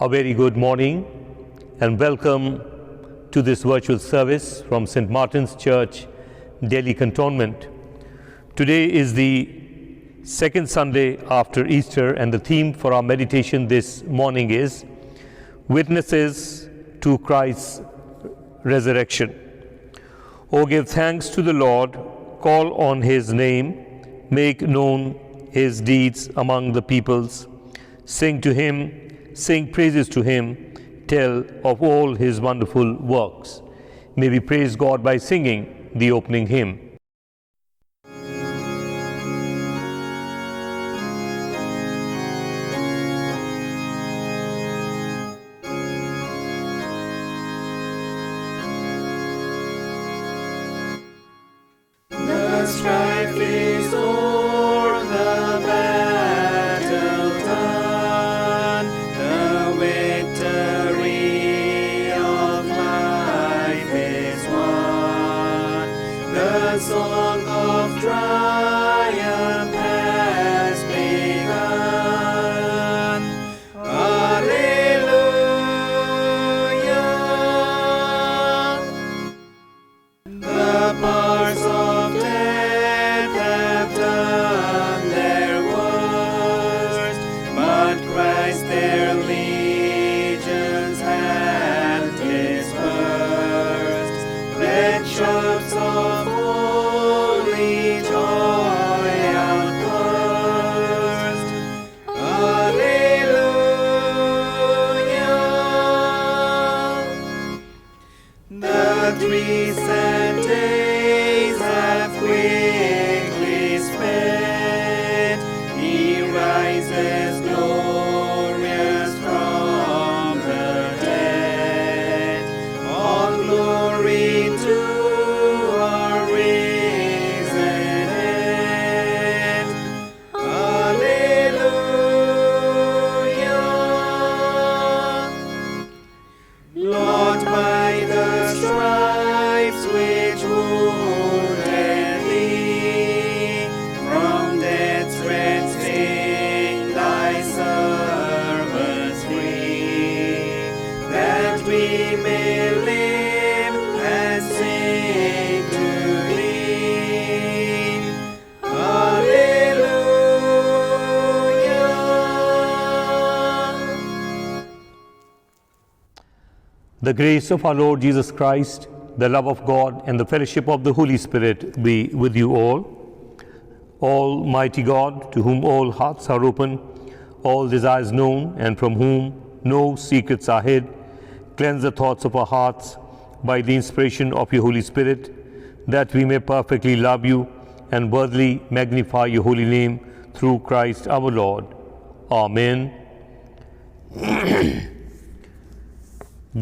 A very good morning and welcome to this virtual service from St. Martin's Church, Delhi Cantonment. Today is the second Sunday after Easter, and the theme for our meditation this morning is Witnesses to Christ's Resurrection. O give thanks to the Lord, call on His name, make known His deeds among the peoples. Sing to Him, sing praises to Him, tell of all His wonderful works. May we praise God by singing the opening hymn. The strife is o'er, the battle done, the victory of life is won. The song of triumph has begun. Alleluia. The bars of death have done their worst, but Christ their legions hath dispersed. Let shouts of holy joy outburst. Alleluia. The 3 sad days have quickly sped. He rises glorious from the dead. All glory to our risen Head. Alleluia. Lord, by the stripes which wounded Thee, from death's dread sting Thy servants free, that we may live and sing to Thee. Alleluia. The grace of our Lord Jesus Christ, the love of God, and the fellowship of the Holy Spirit be with you all. Almighty God, to whom all hearts are open, all desires known, and from whom no secrets are hid, cleanse the thoughts of our hearts by the inspiration of your Holy Spirit, that we may perfectly love you and worthily magnify your holy name through Christ our Lord. Amen.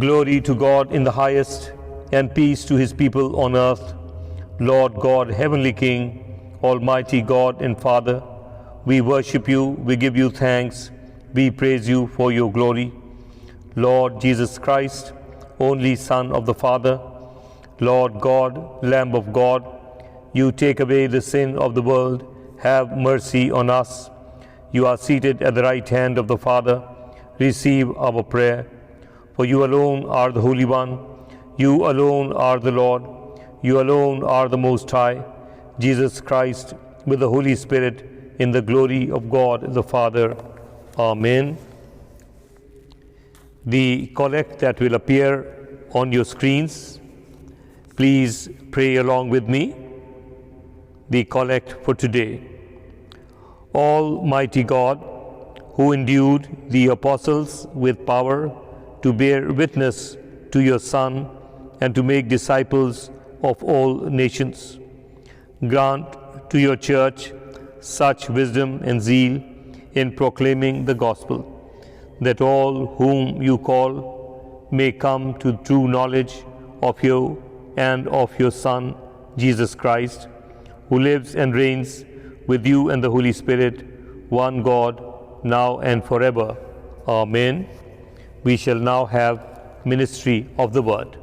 Glory to God in the highest, and peace to His people on earth. Lord God, Heavenly King, Almighty God and Father, we worship you, we give you thanks, we praise you for your glory. Lord Jesus Christ, only Son of the Father, Lord God, Lamb of God, you take away the sin of the world, have mercy on us. You are seated at the right hand of the Father, receive our prayer. For you alone are the Holy One, you alone are the Lord, you alone are the Most High, Jesus Christ, with the Holy Spirit, in the glory of God the Father. Amen. The collect that will appear on your screens, please pray along with me. The collect for today. Almighty God, who endued the apostles with power to bear witness to your Son and to make disciples of all nations, grant to your Church such wisdom and zeal in proclaiming the gospel, that all whom you call may come to true knowledge of you and of your Son, Jesus Christ, who lives and reigns with you and the Holy Spirit, one God, now and forever. Amen. We shall now have ministry of the word.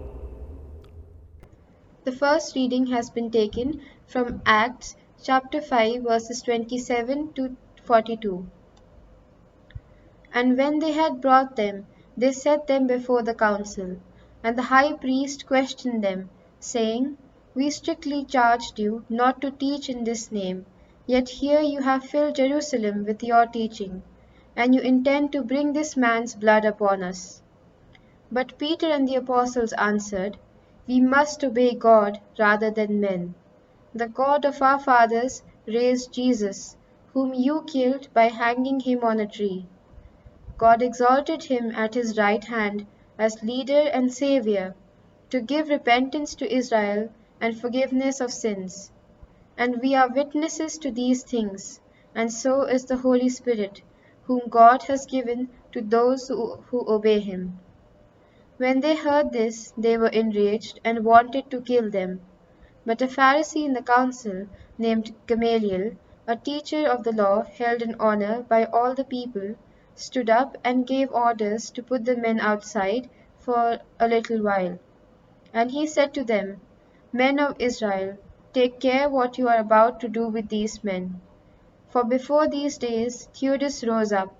The first reading has been taken from Acts chapter 5 verses 27 to 42. And when they had brought them, they set them before the council. And the high priest questioned them, saying, "We strictly charged you not to teach in this name, yet here you have filled Jerusalem with your teaching, and you intend to bring this man's blood upon us." But Peter and the apostles answered, "We must obey God rather than men. The God of our fathers raised Jesus, whom you killed by hanging him on a tree. God exalted him at his right hand as leader and Savior, to give repentance to Israel and forgiveness of sins. And we are witnesses to these things, and so is the Holy Spirit, whom God has given to those who obey him." When they heard this, they were enraged and wanted to kill them. But a Pharisee in the council, named Gamaliel, a teacher of the law held in honor by all the people, stood up and gave orders to put the men outside for a little while. And he said to them, "Men of Israel, take care what you are about to do with these men. For before these days Theudas rose up,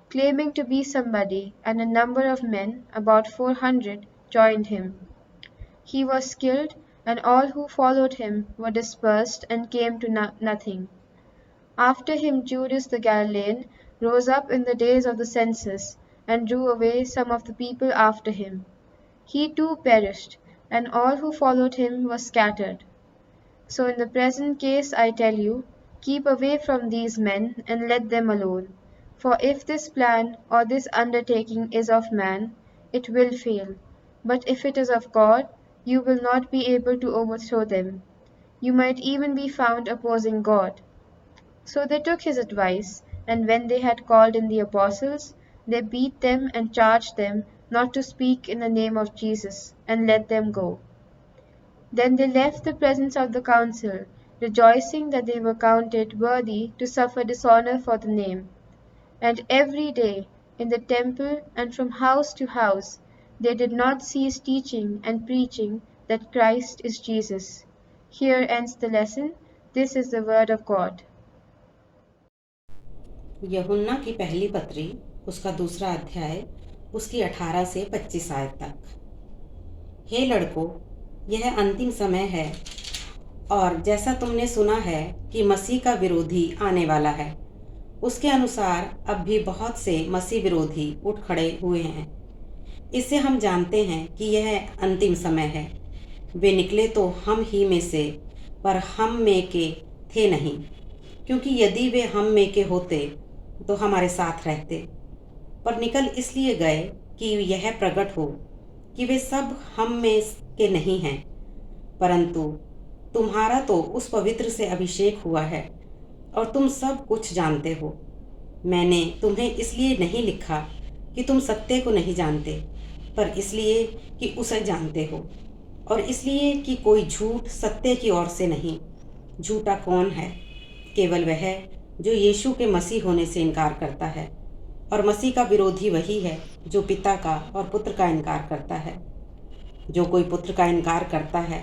claiming to be somebody, and a number of men, about 400, joined him. He was killed, and all who followed him were dispersed and came to nothing. After him Judas the Galilean rose up in the days of the census, and drew away some of the people after him. He too perished, and all who followed him were scattered. So in the present case I tell you, keep away from these men and let them alone. For if this plan or this undertaking is of man, it will fail. But if it is of God, you will not be able to overthrow them. You might even be found opposing God." So they took his advice, and when they had called in the apostles, they beat them and charged them not to speak in the name of Jesus, and let them go. Then they left the presence of the council, rejoicing that they were counted worthy to suffer dishonor for the name. And every day, in the temple and from house to house, they did not cease teaching and preaching that Christ is Jesus. Here ends the lesson. This is the word of God. यूहन्ना की पहली पत्री, उसका दूसरा अध्याय, उसकी 18 से 25 आयत तक। हे लड़कों, यह अंतिम समय है, और जैसा तुमने सुना है कि मसीह का विरोधी आने वाला है, उसके अनुसार अब भी बहुत से मसीह विरोधी उठ खड़े हुए हैं। इससे हम जानते हैं कि यह अंतिम समय है। वे निकले तो हम ही में से, पर हम में के थे नहीं, क्योंकि यदि वे हम में के होते तो हमारे साथ रहते। पर निकल इसलिए गए कि यह प्रकट हो कि वे सब हम में के नहीं हैं, परंतु तुम्हारा तो उस पवित्र से अभिषेक हुआ है, और तुम सब कुछ जानते हो। मैंने तुम्हें इसलिए नहीं लिखा कि तुम सत्य को नहीं जानते, पर इसलिए कि उसे जानते हो, और इसलिए कि कोई झूठ सत्य की ओर से नहीं। झूठा कौन है? केवल वह जो यीशु के मसीह होने से इनकार करता है, और मसीह का विरोधी वही है जो पिता का और पुत्र का इनकार करता है। जो कोई पुत्र का इनकार करता है,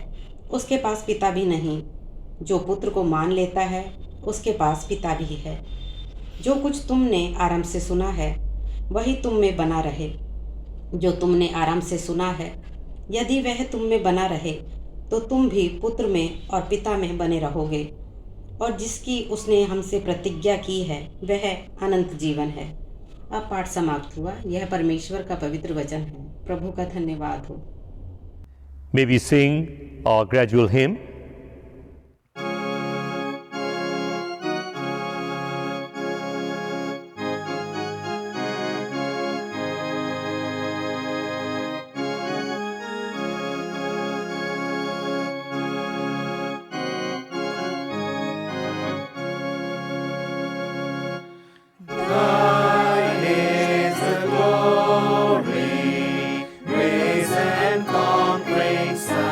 उसके पास पिता भी नहीं। जो पुत्र को मान लेता है, उसके पास पिता भी है। जो कुछ तुमने आरंभ से सुना है, वही तुम में बना रहे। जो तुमने आरंभ से सुना है, यदि वह तुम में बना रहे, तो तुम भी पुत्र में और पिता में बने रहोगे। और जिसकी उसने हमसे प्रतिज्ञा की है, वह अनंत जीवन है। अब पाठ समाप्त हुआ। यह परमेश्वर का पवित्र वचन है। प्रभु का धन्यवाद हो। May we sing our gradual hymn. Thine is the glory, grace and conquering Son.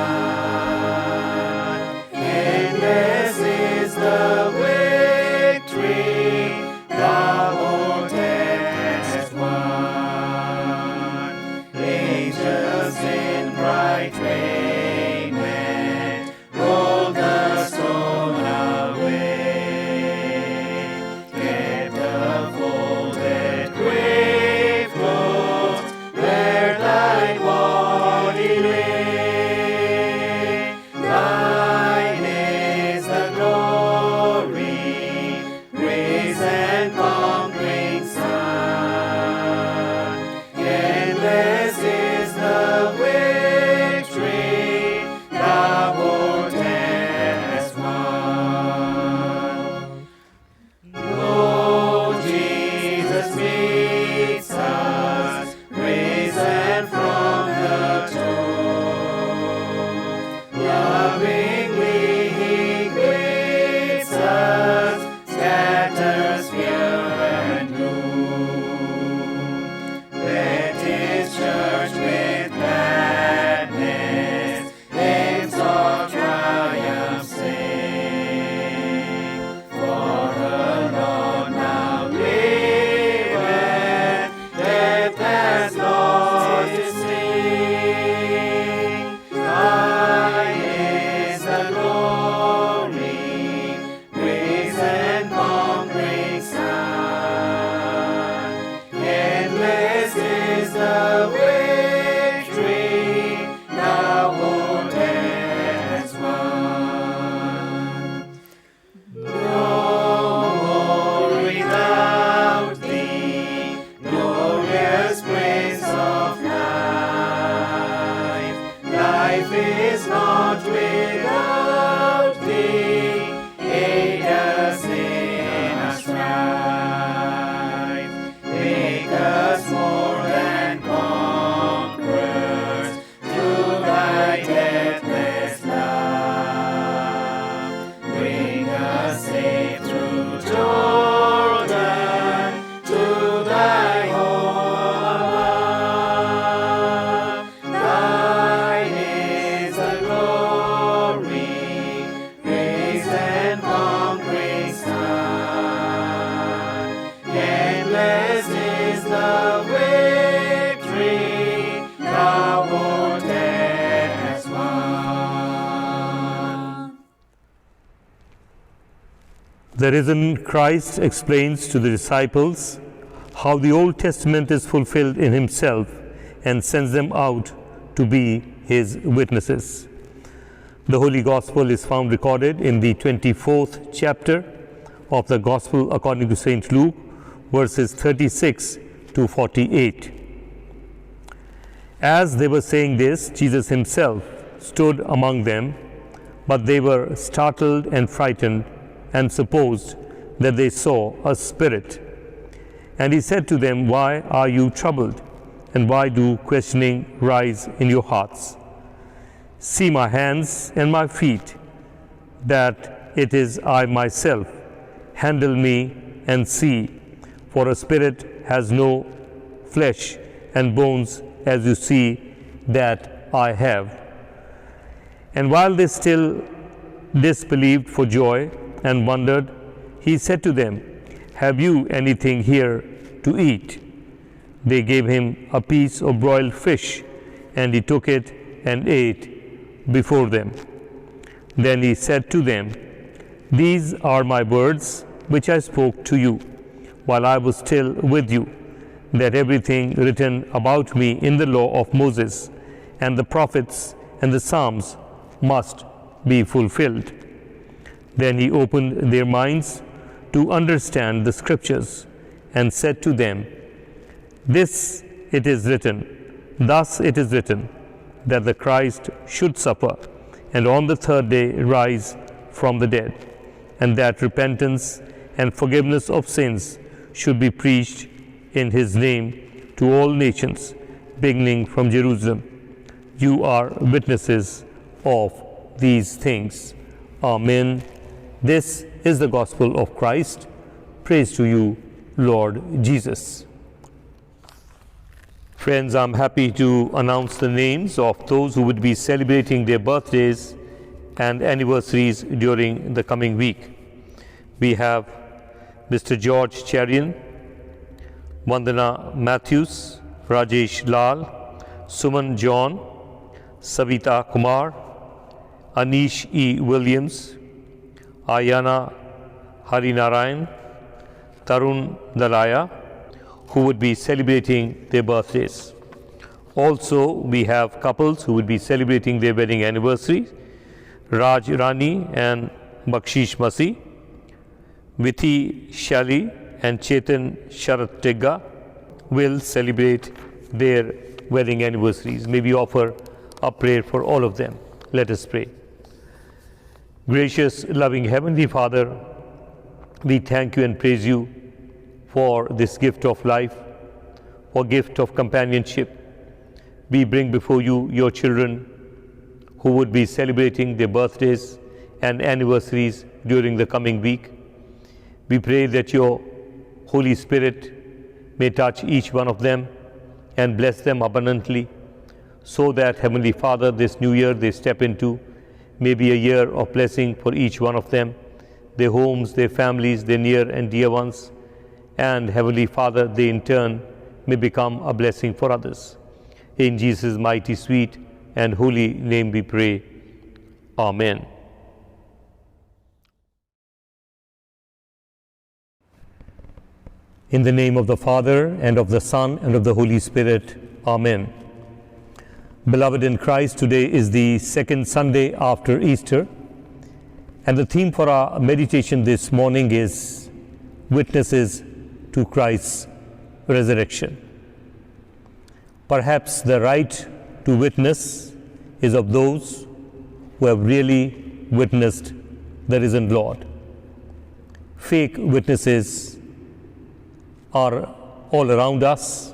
not without thee. Aid us in our strife. Make us more than conquerors through thy deathless love. Bring us safe through Jordan to thy home above. Thine is the glory, praise and conquering sun. Endless is the victory thou, O death, hast won. The risen Christ explains to the disciples how the Old Testament is fulfilled in himself and sends them out to be his witnesses. The Holy Gospel is found recorded in the 24th chapter of the Gospel according to St. Luke, verses 36 to 48. As they were saying this, Jesus himself stood among them, but they were startled and frightened and supposed that they saw a spirit. And he said to them, "Why are you troubled? And why do questioning rise in your hearts? See my hands and my feet, that it is I myself. Handle me and see, for a spirit has no flesh and bones, as you see that I have." And while they still disbelieved for joy and wondered, he said to them, "Have you anything here to eat?" They gave him a piece of broiled fish, and he took it and ate before them. Then he said to them, "These are my words which I spoke to you while I was still with you, that everything written about me in the law of Moses and the prophets and the Psalms must be fulfilled." Then he opened their minds to understand the scriptures and said to them, "Thus it is written, that the Christ should suffer and on the third day rise from the dead, and that repentance and forgiveness of sins should be preached in his name to all nations, beginning from Jerusalem. You are witnesses of these things." Amen. This is the gospel of Christ. Praise to you, Lord Jesus. Friends, I'm happy to announce the names of those who would be celebrating their birthdays and anniversaries during the coming week. We have Mr. George Cherian, Vandana Matthews, Rajesh Lal, Suman John, Savita Kumar, Anish E. Williams, Ayana Harinarayan, Tarun Dalaya, who would be celebrating their birthdays. Also, we have couples who would be celebrating their wedding anniversary. Raj Rani and Bakshish Masi, Vithi Shali and Chetan Sharat Tigga will celebrate their wedding anniversaries. May we offer a prayer for all of them. Let us pray. Gracious, loving Heavenly Father, we thank you and praise you for this gift of life, for gift of companionship. We bring before you your children who would be celebrating their birthdays and anniversaries during the coming week. We pray that your Holy Spirit may touch each one of them and bless them abundantly, so that, Heavenly Father, this new year they step into may be a year of blessing for each one of them, their homes, their families, their near and dear ones, and Heavenly Father, they in turn may become a blessing for others. In Jesus' mighty, sweet, and holy name we pray. Amen. In the name of the Father, and of the Son, and of the Holy Spirit. Amen. Beloved in Christ, today is the second Sunday after Easter, and the theme for our meditation this morning is Witnesses to Christ's Resurrection. Perhaps the right to witness is of those who have really witnessed the risen Lord. Fake witnesses are all around us,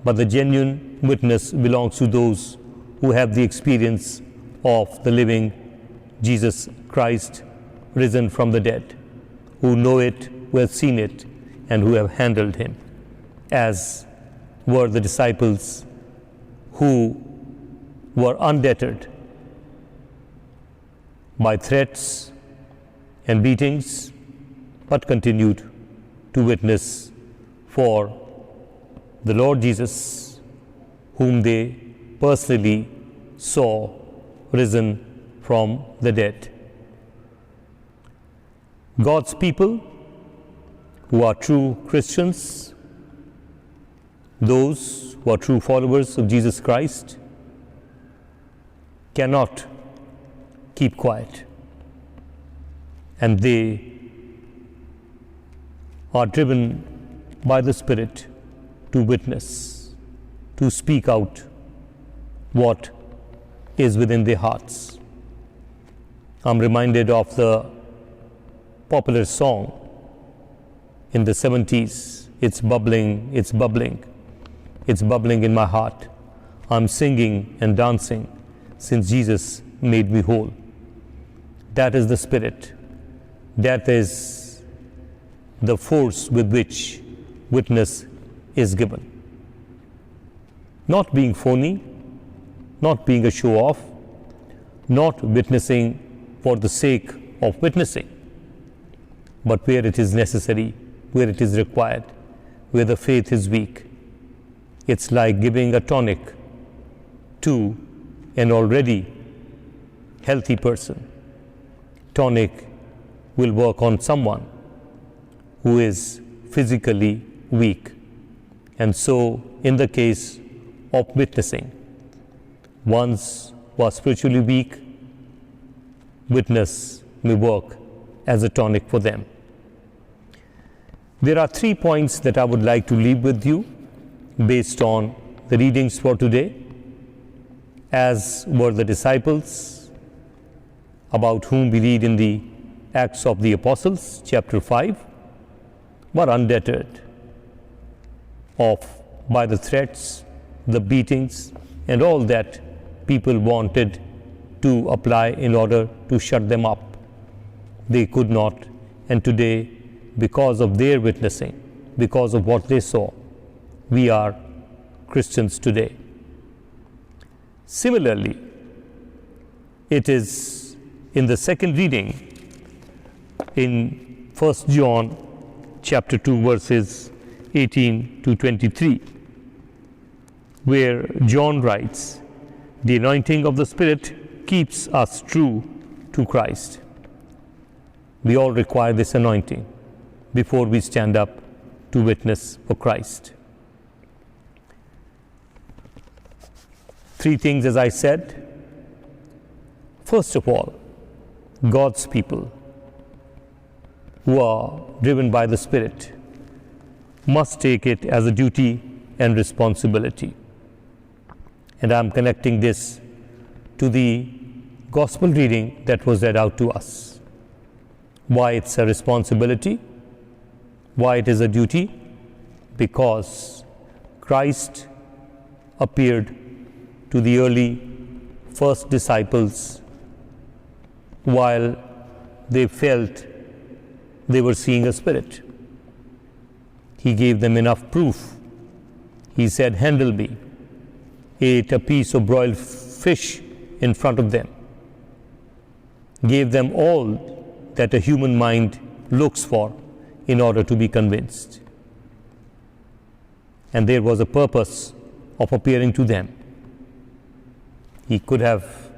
but the genuine witness belongs to those who have the experience of the living Jesus Christ risen from the dead, who know it, who have seen it, and who have handled him, as were the disciples who were undeterred by threats and beatings, but continued to witness for the Lord Jesus, whom they personally saw risen from the dead. God's people who are true Christians, those who are true followers of Jesus Christ, cannot keep quiet, and they are driven by the Spirit to witness, to speak out what is within their hearts. I'm reminded of the popular song in the 70s, "It's bubbling, it's bubbling, it's bubbling in my heart. I'm singing and dancing since Jesus made me whole." That is the Spirit. That is the force with which witness is given. Not being phony, not being a show off, not witnessing for the sake of witnessing, but where it is necessary, where it is required, where the faith is weak. It's like giving a tonic to an already healthy person. Tonic will work on someone who is physically weak. And so, in the case of witnessing, ones who are spiritually weak, witness may work as a tonic for them. There are 3 points that I would like to leave with you based on the readings for today, as were the disciples about whom we read in the Acts of the Apostles, chapter 5, were undeterred by the threats, the beatings, and all that people wanted to apply in order to shut them up. They could not, and today, because of their witnessing, because of what they saw, we are Christians today. Similarly, it is in the second reading in 1 John chapter 2 verses 18 to 23, where John writes, "The anointing of the Spirit keeps us true to Christ." We all require this anointing before we stand up to witness for Christ. 3 things, as I said. First of all, God's people who are driven by the Spirit must take it as a duty and responsibility. And I'm connecting this to the gospel reading that was read out to us. Why it's a responsibility, why it is a duty? Because Christ appeared to the early first disciples while they felt they were seeing a spirit. He gave them enough proof. He said, "Handle me," ate a piece of broiled fish in front of them, gave them all that a human mind looks for in order to be convinced. And there was a purpose of appearing to them. He could have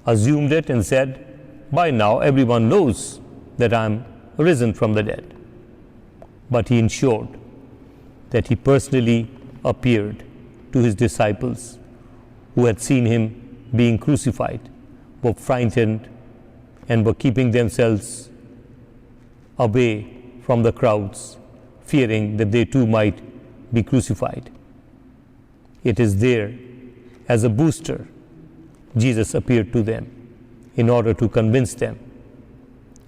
assumed it and said, "By now everyone knows that I'm risen from the dead." But he ensured that he personally appeared to his disciples who had seen him being crucified, were frightened, and were keeping themselves away from the crowds, fearing that they too might be crucified. It is there as a booster Jesus appeared to them in order to convince them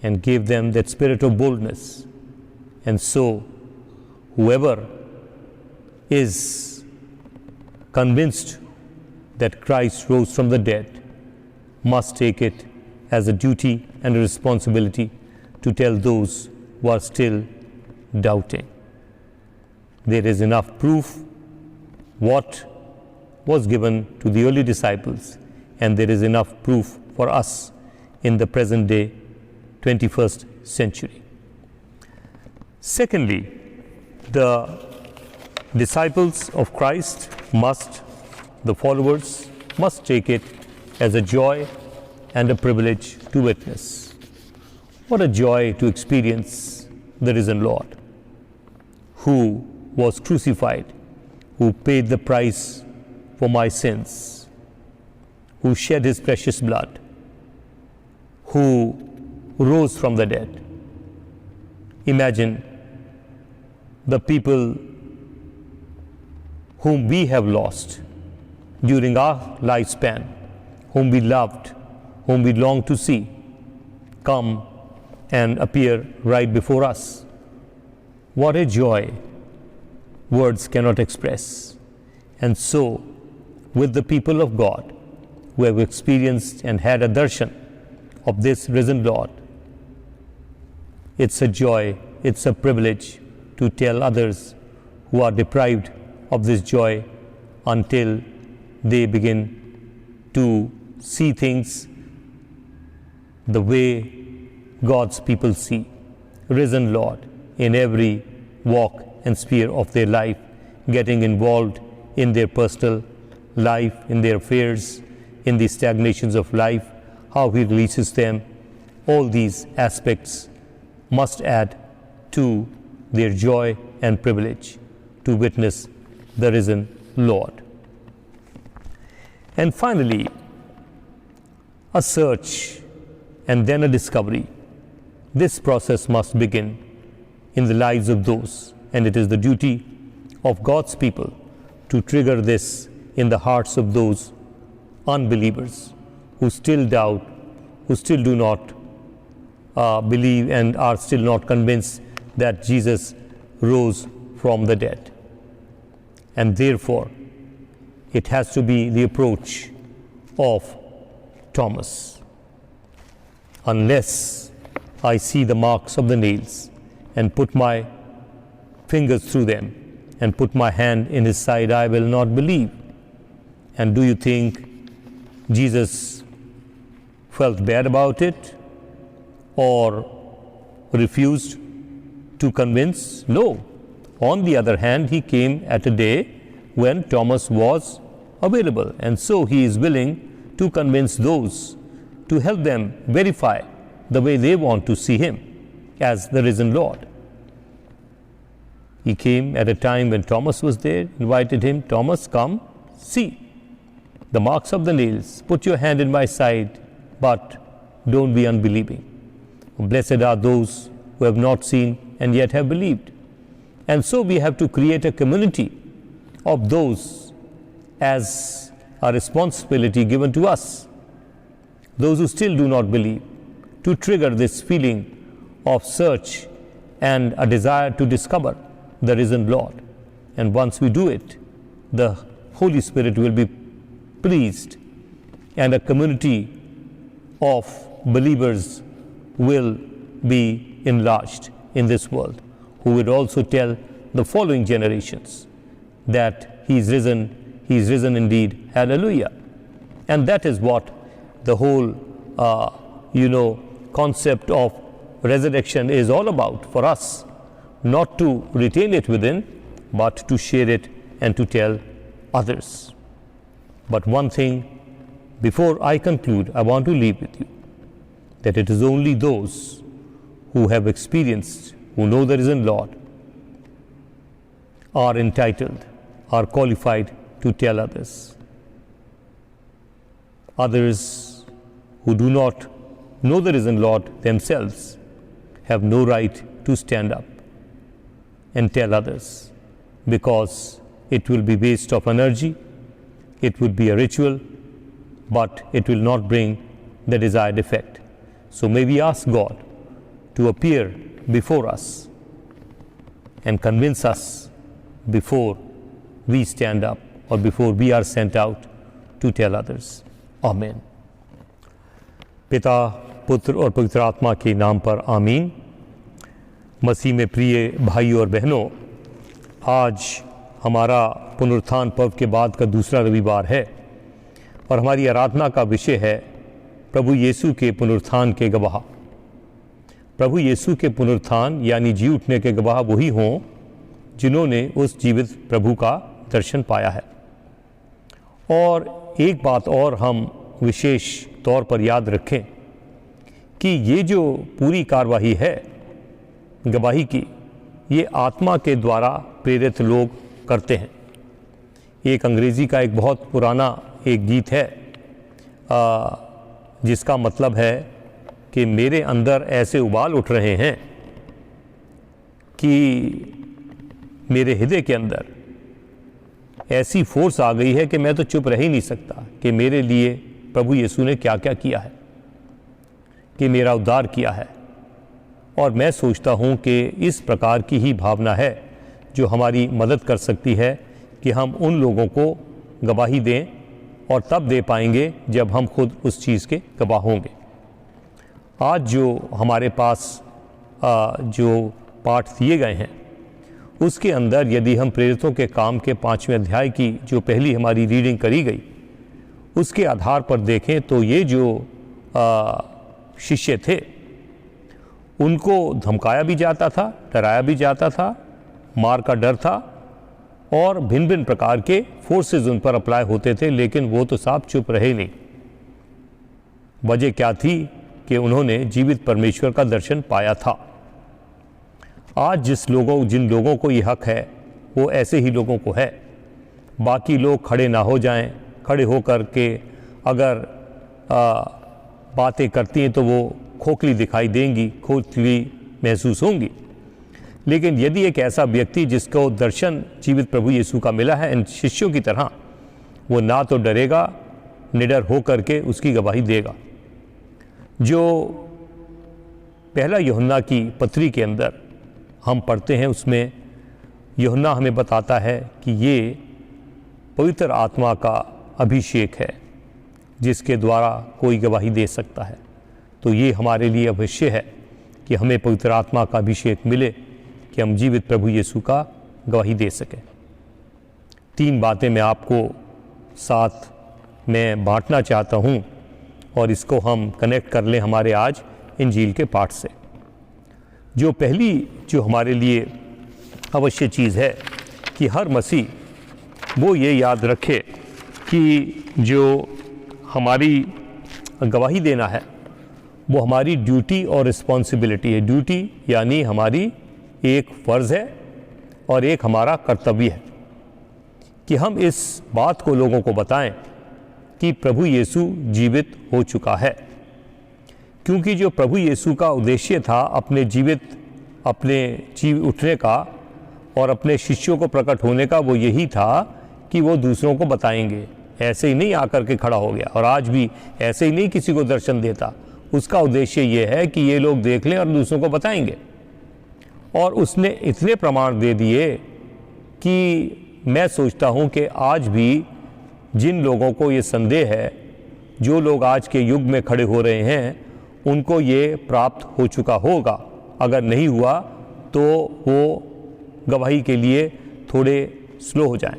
and gave them that spirit of boldness. And so, whoever is convinced that Christ rose from the dead must take it as a duty and a responsibility to tell those who are still doubting. There is enough proof what was given to the early disciples, and there is enough proof for us in the present day 21st century. Secondly, the disciples of Christ the followers must take it as a joy and a privilege to witness. What a joy to experience the risen Lord, who was crucified, who paid the price for my sins, who shed his precious blood, who rose from the dead. Imagine the people whom we have lost during our lifespan, whom we loved, whom we longed to see, come and appear right before us. What a joy words cannot express. And so, with the people of God who have experienced and had a darshan of this risen Lord, it's a joy, it's a privilege to tell others who are deprived of this joy until they begin to see things the way God's people see. Risen Lord in every walk and sphere of their life, getting involved in their personal life, in their affairs, in the stagnations of life, how He releases them. All these aspects must add to their joy and privilege to witness the risen Lord. And finally, a search and then a discovery. This process must begin in the lives of those, and it is the duty of God's people to trigger this in the hearts of those unbelievers who still doubt, who still do not believe and are still not convinced that Jesus rose from the dead. And therefore, it has to be the approach of Thomas. Unless I see the marks of the nails and put my fingers through them and put my hand in his side, I will not believe. And do you think Jesus felt bad about it or refused to convince? No. On the other hand, he came at a day when Thomas was available, and so he is willing to convince those, to help them verify the way they want to see him as the risen Lord. He came at a time when Thomas was there, invited him, Thomas, come, see the marks of the nails, put your hand in my side, but don't be unbelieving. Blessed are those who have not seen and yet have believed. And so we have to create a community of those as a responsibility given to us, those who still do not believe, to trigger this feeling of search and a desire to discover the risen Lord. And once we do it, the Holy Spirit will be pleased, and a community of believers will be enlarged in this world, who will also tell the following generations that He is risen indeed, hallelujah. And that is what the whole concept of resurrection is all about for us, not to retain it within, but to share it and to tell others. But one thing, before I conclude, I want to leave with you, that it is only those who have experienced, who know the risen Lord, are entitled, are qualified to tell others. Others who do not know the risen Lord themselves have no right to stand up and tell others, because it will be waste of energy, it would be a ritual but it will not bring the desired effect. So may we ask God to appear before us and convince us before we stand up or before we are sent out to tell others. Amen. पिता, पुत्र और पवित्र आत्मा के नाम पर आमीन। मसीह में प्रिय भाई और बहनों, आज हमारा पुनरुत्थान पर्व के बाद का दूसरा रविवार है और हमारी आराधना का विषय है प्रभु यीशु के पुनरुत्थान के गवाह। प्रभु यीशु के पुनरुत्थान यानी जी उठने के गवाह वही हों जिन्होंने उस जीवित प्रभु का दर्शन पाया है। और एक बात और हम विशेष तौर पर याद रखें कि ये जो पूरी कार्यवाही है गवाही की, ये आत्मा के द्वारा प्रेरित लोग करते हैं। एक अंग्रेज़ी का एक बहुत पुराना एक गीत है जिसका मतलब है कि मेरे अंदर ऐसे उबाल उठ रहे हैं कि मेरे हृदय के अंदर ऐसी फोर्स आ गई है कि मैं तो चुप रह ही नहीं सकता कि मेरे लिए प्रभु यीशु ने क्या क्या किया है, कि मेरा उद्धार किया है। और मैं सोचता हूँ कि इस प्रकार की ही भावना है जो हमारी मदद कर सकती है कि हम उन लोगों को गवाही दें और तब दे पाएंगे जब हम खुद उस चीज़ के गवाह होंगे। आज जो हमारे पास जो पाठ दिए गए हैं उसके अंदर यदि हम प्रेरितों के काम के 5वें अध्याय की जो पहली हमारी रीडिंग करी गई उसके आधार पर देखें तो ये जो शिष्य थे उनको धमकाया भी जाता था, डराया भी जाता था, मार का डर था और भिन्न भिन्न प्रकार के फोर्सेस उन पर अप्लाई होते थे, लेकिन वो तो साफ चुप रहे नहीं। वजह क्या थी कि उन्होंने जीवित परमेश्वर का दर्शन पाया था। आज जिन लोगों को ये हक है वो ऐसे ही लोगों को है। बाकी लोग खड़े ना हो जाएं, खड़े होकर के अगर बातें करती हैं तो वो खोखली दिखाई देंगी, खोखली महसूस होंगी। लेकिन यदि एक ऐसा व्यक्ति जिसको दर्शन जीवित प्रभु यीशु का मिला है इन शिष्यों की तरह, वो ना तो डरेगा, निडर हो करके उसकी गवाही देगा। जो पहला यूहन्ना की पत्री के अंदर हम पढ़ते हैं उसमें यूहन्ना हमें बताता है कि ये पवित्र आत्मा का अभिषेक है जिसके द्वारा कोई गवाही दे सकता है। तो ये हमारे लिए अवश्य है कि हमें पवित्र आत्मा का अभिषेक मिले कि हम जीवित प्रभु यीशु का गवाही दे सकें। 3 बातें मैं आपको साथ में बांटना चाहता हूँ और इसको हम कनेक्ट कर लें हमारे आज इंजील के पाठ से। जो पहली जो हमारे लिए अवश्य चीज़ है कि हर मसीह वो ये याद रखे कि जो हमारी गवाही देना है वो हमारी ड्यूटी और रिस्पॉन्सिबिलिटी है। ड्यूटी यानी हमारी एक फ़र्ज़ है और एक हमारा कर्तव्य है कि हम इस बात को लोगों को बताएं कि प्रभु यीशु जीवित हो चुका है। क्योंकि जो प्रभु यीशु का उद्देश्य था अपने जीव उठने का और अपने शिष्यों को प्रकट होने का, वो यही था कि वो दूसरों को बताएंगे। ऐसे ही नहीं आकर के खड़ा हो गया और आज भी ऐसे ही नहीं किसी को दर्शन देता। उसका उद्देश्य ये है कि ये लोग देख लें और दूसरों को बताएंगे। और उसने इतने प्रमाण दे दिए कि मैं सोचता हूँ कि आज भी जिन लोगों को ये संदेह है, जो लोग आज के युग में खड़े हो रहे हैं, उनको ये प्राप्त हो चुका होगा। अगर नहीं हुआ तो वो गवाही के लिए थोड़े स्लो हो जाएं।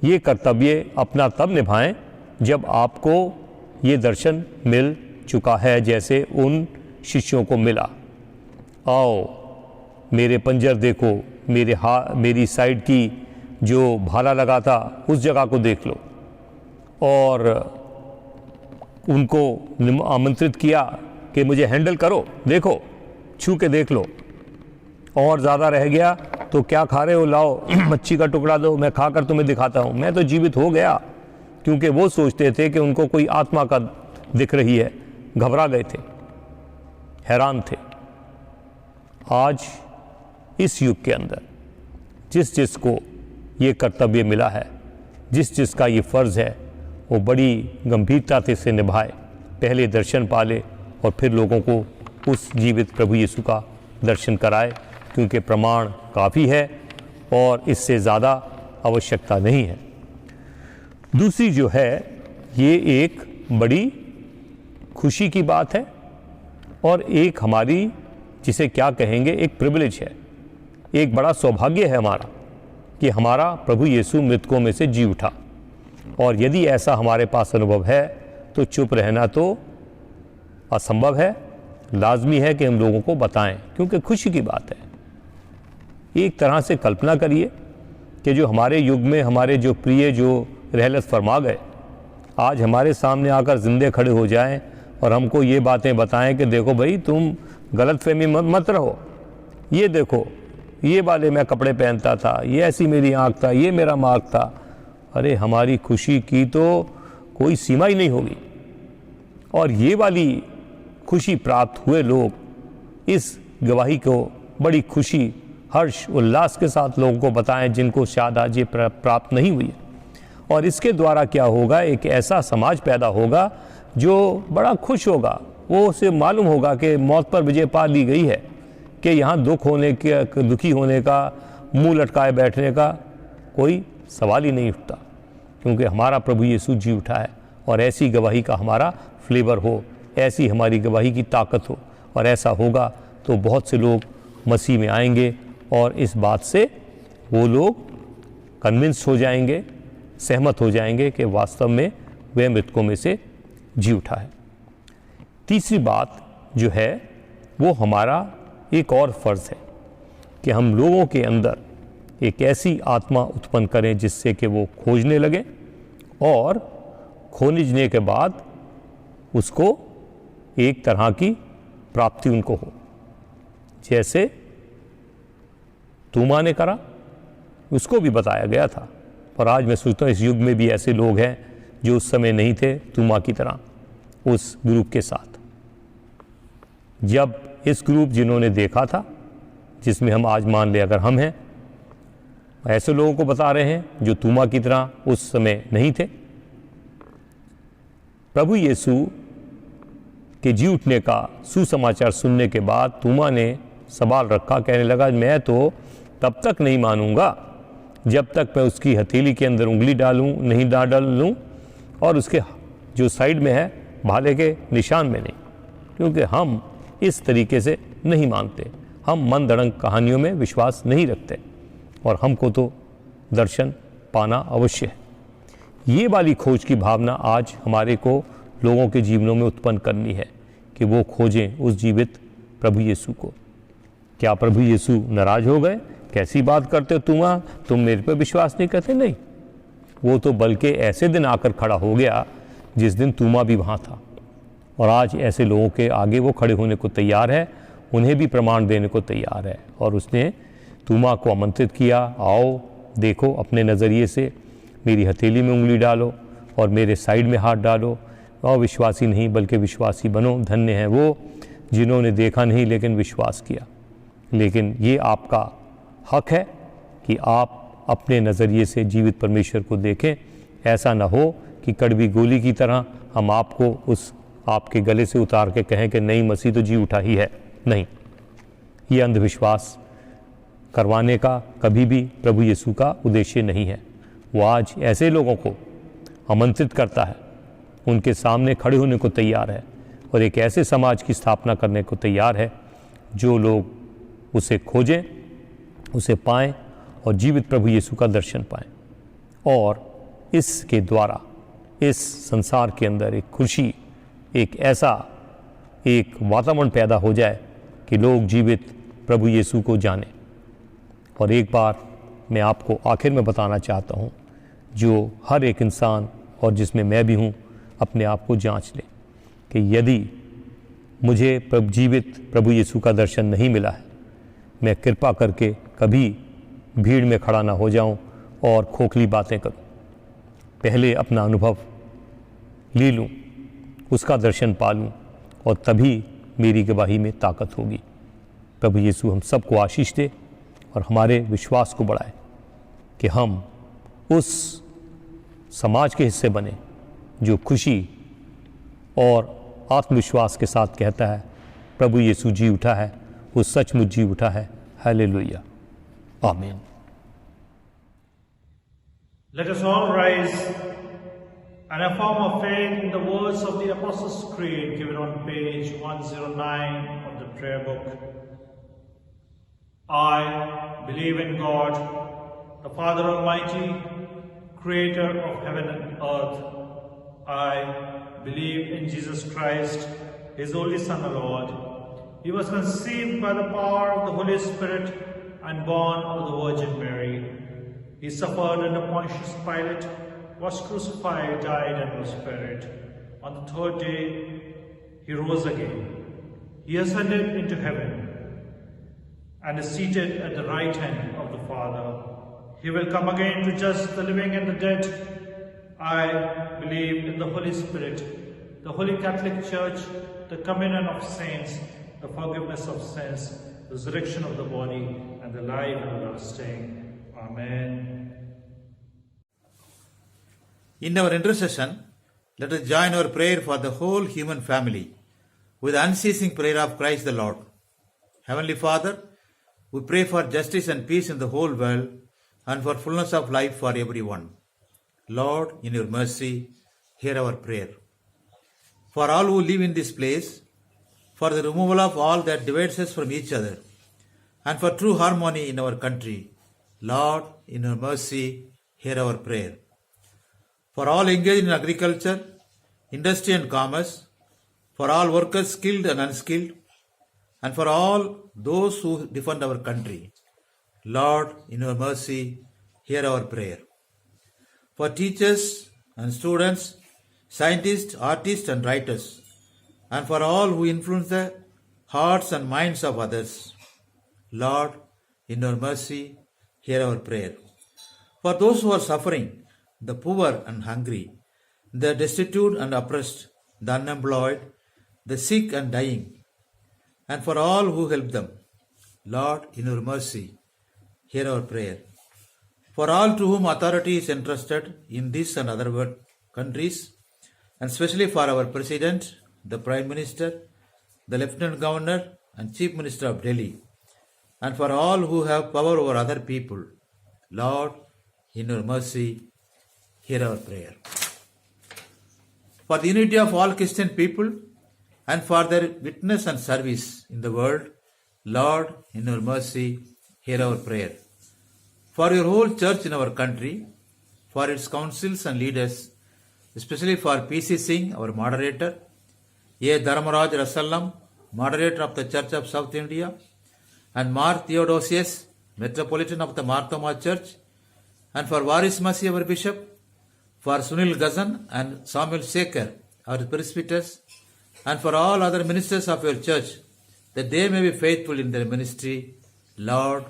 ये कर्तव्य अपना तब निभाएं जब आपको ये दर्शन मिल चुका है जैसे उन शिष्यों को मिला। आओ मेरे पंजर देखो, मेरी साइड की जो भाला लगा था उस जगह को देख लो। और उनको आमंत्रित किया कि मुझे हैंडल करो, देखो, छू के देख लो। और ज़्यादा रह गया तो क्या खा रहे हो, लाओ मच्छी का टुकड़ा दो, मैं खाकर तुम्हें दिखाता हूँ। मैं तो जीवित हो गया। क्योंकि वो सोचते थे कि उनको कोई आत्मा का दिख रही है, घबरा गए थे, हैरान थे। आज इस युग के अंदर जिस जिसको ये कर्तव्य मिला है, जिस जिसका ये फ़र्ज़ है, वो बड़ी गंभीरता से निभाए, पहले दर्शन पाले और फिर लोगों को उस जीवित प्रभु यीशु का दर्शन कराए, क्योंकि प्रमाण काफ़ी है और इससे ज़्यादा आवश्यकता नहीं है। दूसरी जो है, ये एक बड़ी खुशी की बात है और एक हमारी, जिसे क्या कहेंगे, एक प्रिविलेज है, एक बड़ा सौभाग्य है हमारा कि हमारा प्रभु यीशु मृतकों में से जी उठा। और यदि ऐसा हमारे पास अनुभव है तो चुप रहना तो असंभव है, लाजमी है कि हम लोगों को बताएं, क्योंकि खुशी की बात है। एक तरह से कल्पना करिए कि जो हमारे युग में हमारे जो प्रिय जो रहलत फरमा गए, आज हमारे सामने आकर जिंदे खड़े हो जाएं और हमको ये बातें बताएं कि देखो भाई, तुम गलतफहमी मत रहो, ये देखो, ये वाले मैं कपड़े पहनता था, ये ऐसी मेरी आँख था, ये मेरा मार्ग था। अरे हमारी खुशी की तो कोई सीमा ही नहीं होगी। और ये वाली खुशी प्राप्त हुए लोग इस गवाही को बड़ी खुशी, हर्ष, उल्लास के साथ लोगों को बताएं जिनको शायद आज ये प्राप्त नहीं हुई है। और इसके द्वारा क्या होगा, एक ऐसा समाज पैदा होगा जो बड़ा खुश होगा। वो उसे मालूम होगा कि मौत पर विजय पा ली गई है, कि यहाँ दुखी होने का, मुंह लटकाए बैठने का कोई सवाल ही नहीं उठता, क्योंकि हमारा प्रभु यीशु जी उठा है। और ऐसी गवाही का हमारा फ्लेवर हो, ऐसी हमारी गवाही की ताकत हो, और ऐसा होगा तो बहुत से लोग मसीह में आएंगे और इस बात से वो लोग कन्विंस हो जाएंगे, सहमत हो जाएंगे कि वास्तव में वह मृतकों में से जी उठा है। तीसरी बात जो है वो हमारा एक और फ़र्ज़ है कि हम लोगों के अंदर एक ऐसी आत्मा उत्पन्न करें जिससे कि वो खोजने लगे और खोजने के बाद उसको एक तरह की प्राप्ति उनको हो, जैसे तूमा ने करा, उसको भी बताया गया था। और आज मैं सोचता हूँ इस युग में भी ऐसे लोग हैं जो उस समय नहीं थे तूमा की तरह उस ग्रुप के साथ। जब इस ग्रुप जिन्होंने देखा था, जिसमें हम आज मान ले अगर हम हैं, ऐसे लोगों को बता रहे हैं जो तूमा की तरह उस समय नहीं थे। प्रभु यीशु के जी उठने का सुसमाचार सुनने के बाद तूमा ने सवाल रखा, कहने लगा, मैं तो तब तक नहीं मानूंगा जब तक मैं उसकी हथेली के अंदर उंगली नहीं डाल लूँ और उसके जो साइड में है भाले के निशान में नहीं, क्योंकि हम इस तरीके से नहीं मानते। हम मन दड़ंग कहानियों में विश्वास नहीं रखते और हमको तो दर्शन पाना अवश्य है। ये वाली खोज की भावना आज हमारे को लोगों के जीवनों में उत्पन्न करनी है कि वो खोजें उस जीवित प्रभु यीशु को। क्या प्रभु यीशु नाराज हो गए? कैसी बात करते हो तुम मेरे पे विश्वास नहीं करते? नहीं, वो तो बल्कि ऐसे दिन आकर खड़ा हो गया जिस दिन तूमा भी वहाँ था। और आज ऐसे लोगों के आगे वो खड़े होने को तैयार है, उन्हें भी प्रमाण देने को तैयार है। और उसने तूमा को आमंत्रित किया, आओ देखो, अपने नज़रिए से मेरी हथेली में उंगली डालो और मेरे साइड में हाथ डालो, और विश्वासी नहीं बल्कि विश्वासी बनो। धन्य हैं वो जिन्होंने देखा नहीं लेकिन विश्वास किया। लेकिन ये आपका हक है कि आप अपने नज़रिए से जीवित परमेश्वर को देखें। ऐसा ना हो कि कड़वी गोली की तरह हम आपको उस आपके गले से उतार के कहें कि नहीं, मसीह तो जी उठा ही है। नहीं, ये अंधविश्वास करवाने का कभी भी प्रभु यीशु का उद्देश्य नहीं है। वो आज ऐसे लोगों को आमंत्रित करता है, उनके सामने खड़े होने को तैयार है और एक ऐसे समाज की स्थापना करने को तैयार है जो लोग उसे खोजें, उसे पाएं और जीवित प्रभु यीशु का दर्शन पाएं। और इसके द्वारा इस संसार के अंदर एक खुशी, एक ऐसा एक वातावरण पैदा हो जाए कि लोग जीवित प्रभु यीशु को जानें। और एक बार मैं आपको आखिर में बताना चाहता हूँ, जो हर एक इंसान और जिसमें मैं भी हूँ, अपने आप को जांच लें कि यदि मुझे जीवित प्रभु यीशु का दर्शन नहीं मिला है, मैं कृपा करके कभी भीड़ में खड़ा ना हो जाऊं और खोखली बातें करूं। पहले अपना अनुभव ले लूं, उसका दर्शन पा लूं, और तभी मेरी गवाही में ताकत होगी। प्रभु यीशु हम सबको आशीष दे और हमारे विश्वास को बढ़ाए कि हम उस समाज के हिस्से बने जो खुशी और आत्मविश्वास के साथ कहता है प्रभु यीशु जी उठा है, वो सचमुच जी उठा है। हालेलुया, आमीन। Let us all rise and affirm our faith in the words of the Apostles' Creed given on page 109 of the prayer book. I believe in God, the Father Almighty, Creator of heaven and earth. I believe in Jesus Christ, His only Son, our Lord. He was conceived by the power of the Holy Spirit and born of the Virgin Mary. He suffered under Pontius Pilate, was crucified, died, and was buried. On the third day, He rose again. He ascended into heaven and is seated at the right hand of the Father. He will come again to judge the living and the dead. I believe in the Holy Spirit, the Holy Catholic Church, the communion of saints, the forgiveness of sins, the resurrection of the body, and the life everlasting. Amen. In our intercession, let us join our prayer for the whole human family with the unceasing prayer of Christ the Lord. Heavenly Father, we pray for justice and peace in the whole world and for fullness of life for everyone. Lord, in your mercy, hear our prayer. For all who live in this place, for the removal of all that divides us from each other, and for true harmony in our country, Lord, in your mercy, hear our prayer. For all engaged in agriculture, industry and commerce, for all workers skilled and unskilled, and for all those who defend our country, Lord, in your mercy, hear our prayer. For teachers and students, scientists, artists and writers, and for all who influence the hearts and minds of others, Lord, in your mercy, hear our prayer. For those who are suffering, the poor and hungry, the destitute and oppressed, the unemployed, the sick and dying, and for all who help them, Lord, in your mercy, hear our prayer. For all to whom authority is entrusted in this and other world countries, and especially for our President, the Prime Minister, the Lieutenant Governor and Chief Minister of Delhi, and for all who have power over other people, Lord, in your mercy, hear our prayer. For the unity of all Christian people and for their witness and service in the world, Lord, in your mercy, hear our prayer. For your whole church in our country, for its councils and leaders, especially for P.C. Singh, our moderator, A. Dharmaraj Rasallam, moderator of the Church of South India, and Mar Theodosius, Metropolitan of the Marthoma Church, and for Varis Masi, our Bishop, for Sunil Ghazan and Samuel Sekhar, our presbyters, and for all other ministers of your church, that they may be faithful in their ministry, Lord,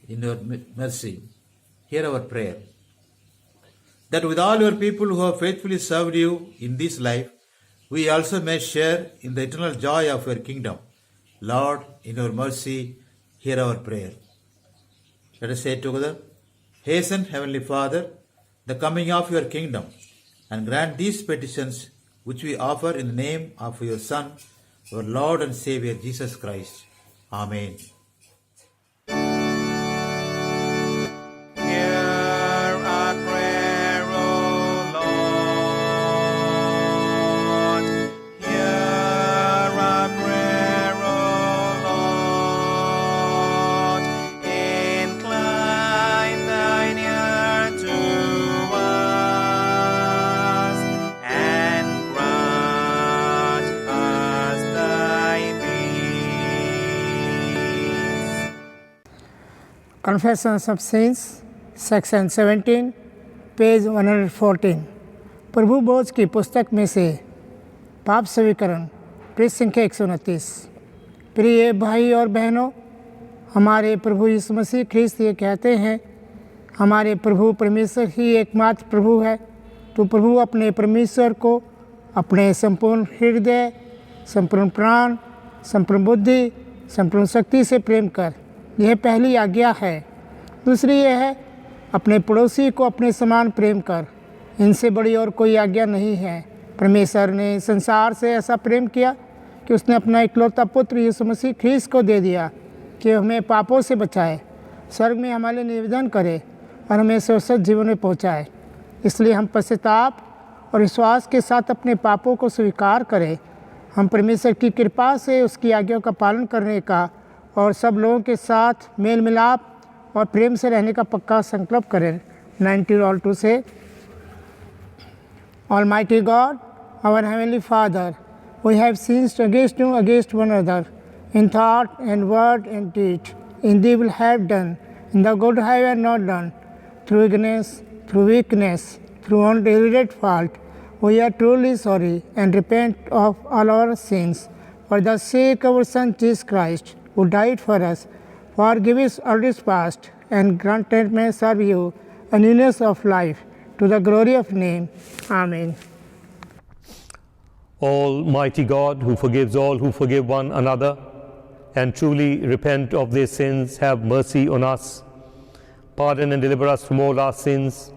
in your mercy, hear our prayer. That with all your people who have faithfully served you in this life, we also may share in the eternal joy of your kingdom. Lord, in your mercy, hear our prayer. Let us say together, hasten, Heavenly Father, the coming of your kingdom, and grant these petitions which we offer in the name of your Son, our Lord and Savior, Jesus Christ. Amen. Hear our prayer, O Lord. Hear our prayer, O Lord. Incline thine ear to us, and grant us thy peace. Confessions of Sins, Section 17, page 114। प्रभु बोझ की पुस्तक में से पाप स्वीकरण, पृष्ठ संख्या 129। प्रिय भाई और बहनों, हमारे प्रभु यीशु मसीह ख्रिस्त ये कहते हैं, हमारे प्रभु परमेश्वर ही एकमात्र प्रभु है। तो प्रभु अपने परमेश्वर को अपने संपूर्ण हृदय, संपूर्ण प्राण, संपूर्ण बुद्धि, संपूर्ण शक्ति से प्रेम कर, यह पहली आज्ञा है। दूसरी यह है, अपने पड़ोसी को अपने समान प्रेम कर। इनसे बड़ी और कोई आज्ञा नहीं है। परमेश्वर ने संसार से ऐसा प्रेम किया कि उसने अपना इकलौता पुत्र यीशु मसीह ख्रीस्त को दे दिया कि हमें पापों से बचाए, स्वर्ग में हमारे लिए निवेदन करे और हमें शाश्वत जीवन में पहुंचाए। इसलिए हम पश्चाताप और विश्वास के साथ अपने पापों को स्वीकार करें। हम परमेश्वर की कृपा से उसकी आज्ञाओं का पालन करने का और सब लोगों के साथ मेल मिलाप और प्रेम से रहने का पक्का संकल्प करें। 90 से Almighty God, our Heavenly Father, we have sinned against one another in thought and word and deed, in the evil have done, in the good have not done, through ignorance, through weakness, through undeliberate fault. We are truly sorry and repent of all our sins. For the sake of our Son Jesus Christ, who died for us, forgive us all this past, and grant that may serve you a newness of life, to the glory of name. Amen. Almighty God, who forgives all who forgive one another and truly repent of their sins, have mercy on us. Pardon and deliver us from all our sins.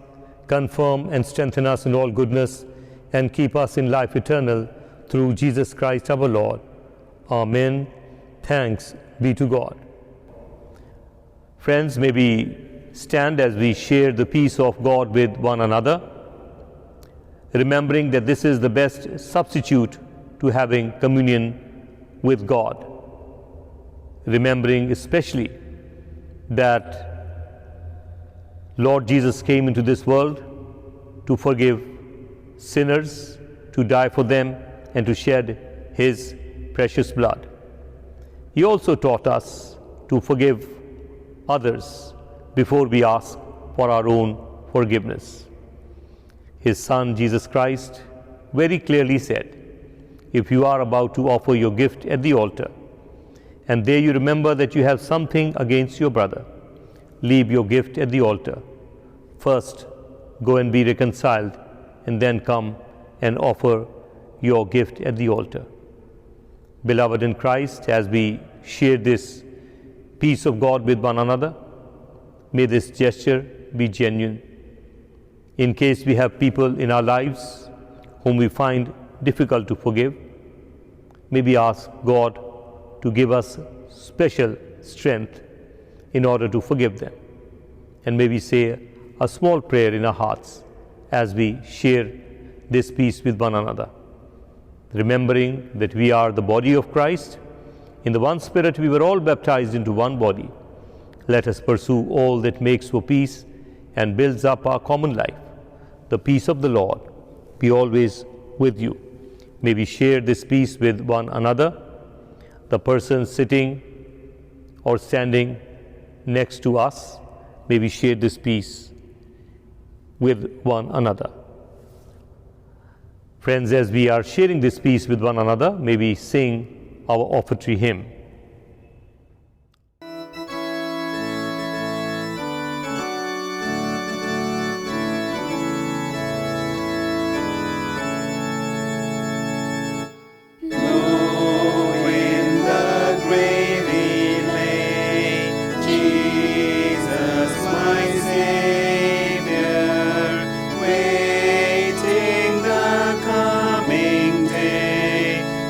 Confirm and strengthen us in all goodness, and keep us in life eternal through Jesus Christ our Lord. Amen. Thanks be to God. Friends, may we stand as we share the peace of God with one another, remembering that this is the best substitute to having communion with God. Remembering especially that Lord Jesus came into this world to forgive sinners, to die for them, and to shed His precious blood. He also taught us to forgive others before we ask for our own forgiveness. His Son, Jesus Christ, very clearly said, if you are about to offer your gift at the altar, and there you remember that you have something against your brother, leave your gift at the altar. First, go and be reconciled, and then come and offer your gift at the altar. Beloved in Christ, as we share this peace of God with one another, may this gesture be genuine. In case we have people in our lives whom we find difficult to forgive, may we ask God to give us special strength in order to forgive them. And may we say a small prayer in our hearts as we share this peace with one another, remembering that we are the body of Christ. In the one Spirit we were all baptized into one body. Let us pursue all that makes for peace and builds up our common life. The peace of the Lord be always with you. May we share this peace with one another. The person sitting or standing next to us, may we share this peace with one another. Friends, as we are sharing this peace with one another, may we sing our offertory hymn.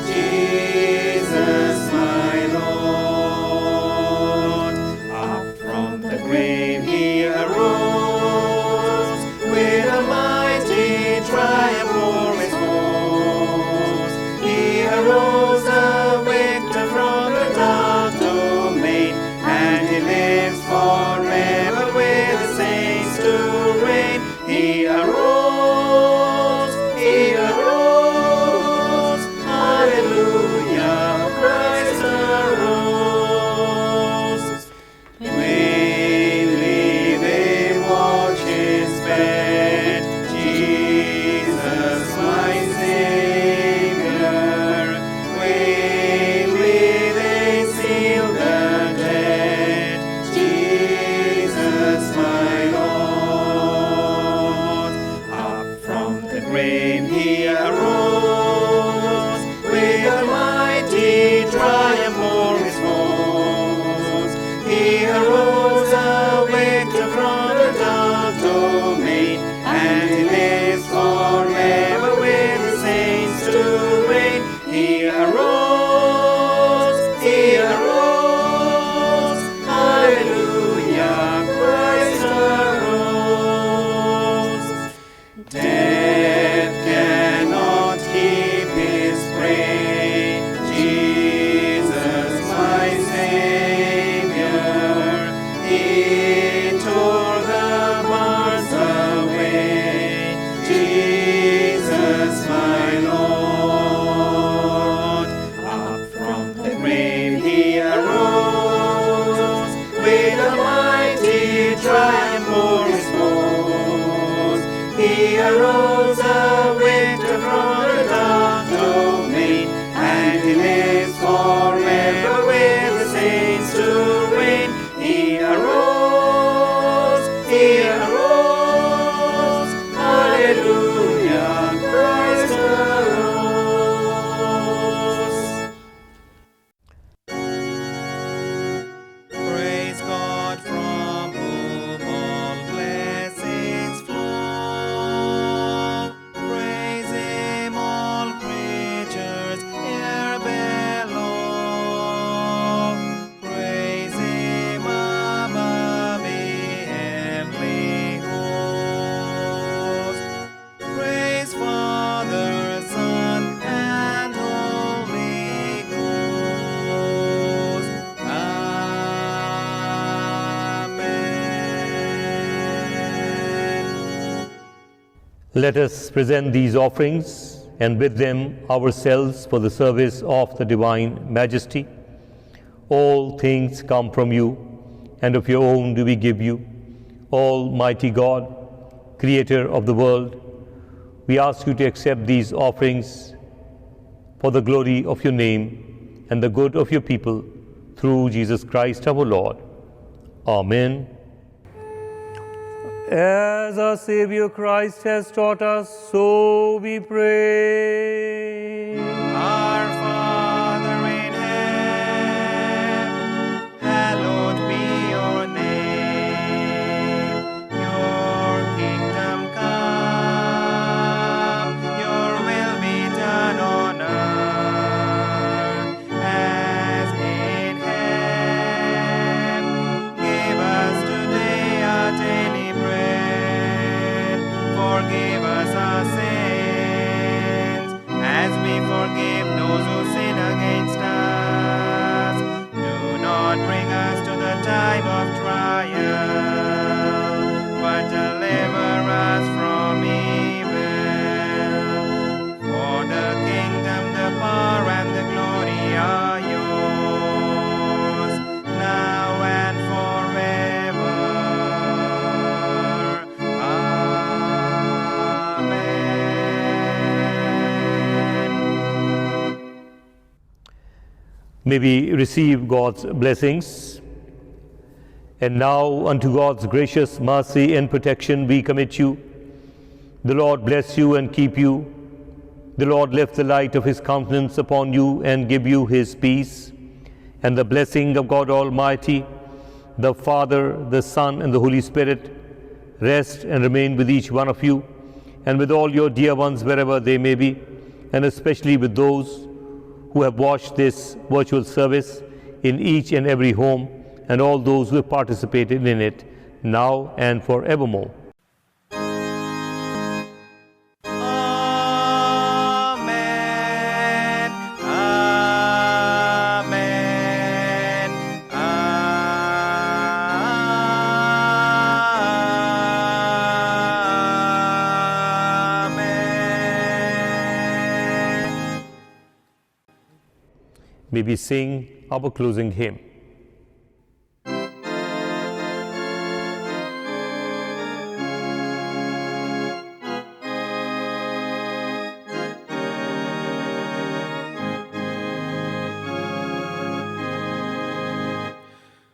Jesus, my arose a victor from the dark domain, and he lives forever with the saints to reign. He arose, hallelujah, Christ arose. Praise God from whom all blessings flow. Praise Him, all creatures here below. Praise Him above the heavenly host. Praise Father, Son, and Holy Ghost. Amen. Let us present these offerings and with them ourselves for the service of the Divine Majesty. All things come from you, and of your own do we give you. Almighty God, Creator of the world, we ask you to accept these offerings for the glory of your name and the good of your people, through Jesus Christ our Lord. Amen. As our Savior Christ has taught us, so we pray. Our Father in heaven, hallowed be your name. Your kingdom come, your will be done on earth as in heaven. Give us today our daily bread. Forgive us our sins, as we forgive those who sin against us. Do not bring us to the time of trial, but deliver us from evil. For the kingdom, the power, and the glory are yours, now and forever. Amen. May we receive God's blessings. And now unto God's gracious mercy and protection we commit you. The Lord bless you and keep you. The Lord lift the light of his countenance upon you and give you his peace. And the blessing of God Almighty, the Father, the Son, and the Holy Spirit rest and remain with each one of you and with all your dear ones wherever they may be, and especially with those who have watched this virtual service in each and every home, and all those who have participated in it, now and forevermore. Amen. Amen. Amen. May we sing our closing hymn.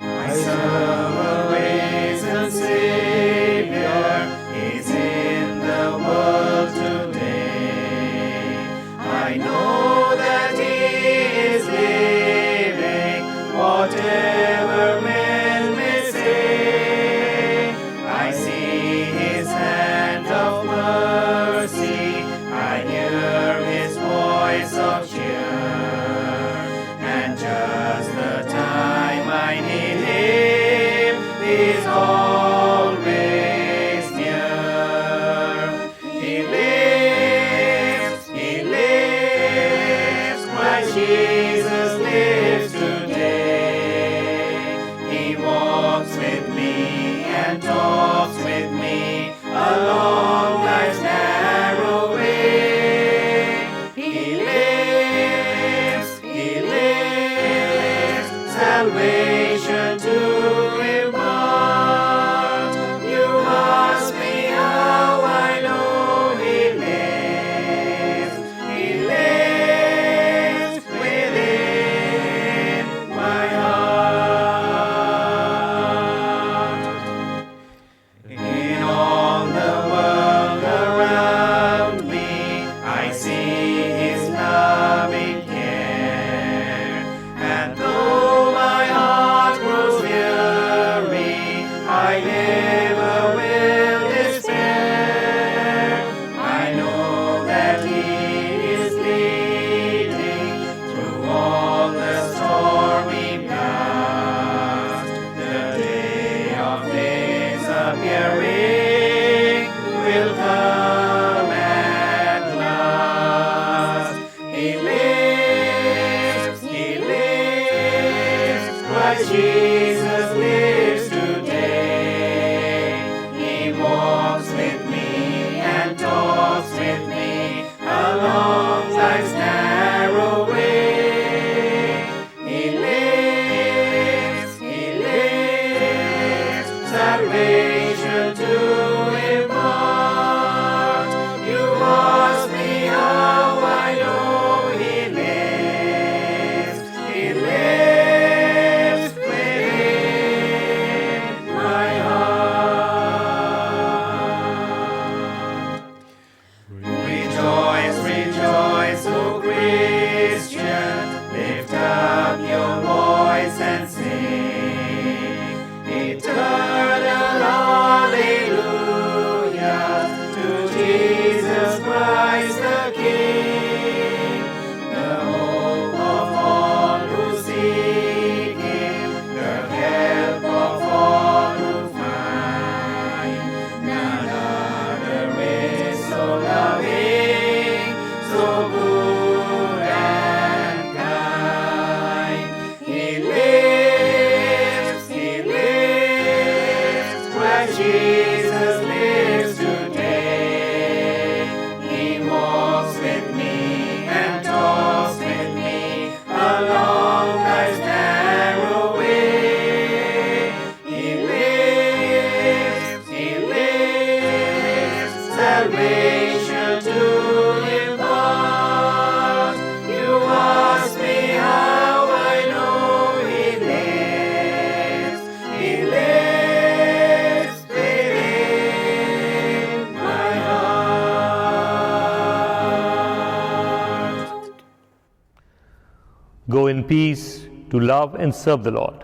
I serve a risen Savior, He's in the world today. I know that He is living, whatever men may say. I see His hand of mercy, I hear His voice of cheer, and just the time I need Him is always near. He lives, Christ Jesus lives today. He walks with me and talks with me along life's narrow way. He lives, salvation to impart. You ask me how I know Christ Jesus lives today. He walks with me and talks with me along life's narrow way. He lives, salvation to impart. You ask me how I know He lives. He lives within my heart. Rejoice, rejoice, O Christian, lift up your voice and sing eternal hallelujah to Jesus Christ the King, the hope of all who seek Him, the help of all who find. None other is so loving, so good and kind. He lives, Christ Jesus lives today. He walks with me and talks with me along life's narrow way. He lives, salvation to impart. You ask me how I know He lives. He lives within my heart. Go in peace to love and serve the Lord.